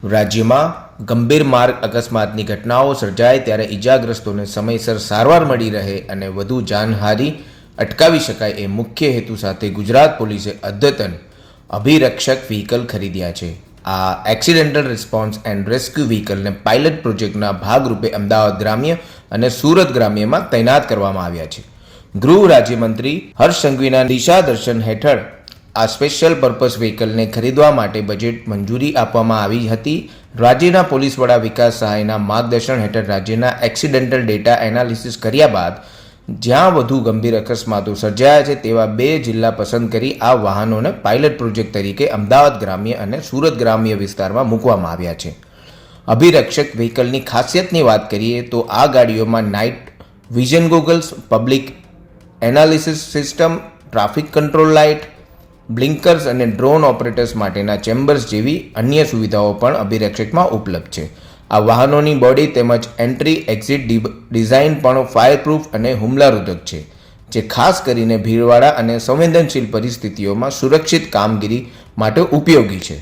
રાજ્યમાં ગંભીર માર્ગ અકસ્માતની ઘટનાઓ સર્જાય ત્યારે ઈજાગ્રસ્તોને સમયસર સારવાર મળી રહે અને વધુ જાનહાનિ અટકાવી શકાય એ મુખ્ય હેતુ સાથે ગુજરાત પોલીસે અદ્યતન અભિરક્ષક વ્હીકલ ખરીદ્યા છે. આ એક્સિડેન્ટલ રિસ્પોન્સ એન્ડ રેસ્ક્યુ વ્હીકલને પાયલટ પ્રોજેક્ટના ભાગરૂપે અમદાવાદ ગ્રામ્ય અને સુરત ગ્રામ્યમાં તૈનાત કરવામાં આવ્યા છે. ગૃહ રાજ્યમંત્રી હર્ષ સંઘવીના દિશા દર્શન હેઠળ આ સ્પેશિયલ પર્પઝ વ્હીકલને ખરીદવા માટે બજેટ મંજૂરી આપવામાં આવી હતી. રાજ્યના પોલીસ વડા વિકાસ સહાયના માર્ગદર્શન હેઠળ રાજ્યના એક્સિડેન્ટલ ડેટા એનાલિસિસ કર્યા બાદ જ્યાં વધુ ગંભીર અકસ્માતો સર્જાયા છે તેવા 2 જિલ્લા પસંદ કરી આ વાહનોને પાયલટ પ્રોજેક્ટ તરીકે અમદાવાદ ગ્રામ્ય અને સુરત ગ્રામ્ય વિસ્તારમાં મૂકવામાં આવ્યા છે. અભિરક્ષક વ્હીકલની ખાસિયતની વાત કરીએ તો આ ગાડીઓમાં night vision goggles, public analysis system, traffic control light, blinkers અને ડ્રોન ઓપરેટર્સ માટેના ચેમ્બર્સ જેવી અન્ય સુવિધાઓ પણ અભિરક્ષકમાં ઉપલબ્ધ છે. આ વાહનોની બોડી તેમજ એન્ટ્રી એક્ઝિટ ડિઝાઇન પણ ફાયરપ્રૂફ અને હુમલારોધક છે, જે ખાસ કરીને ભીડવાળા અને સંવેદનશીલ પરિસ્થિતિઓમાં સુરક્ષિત કામગીરી માટે ઉપયોગી છે.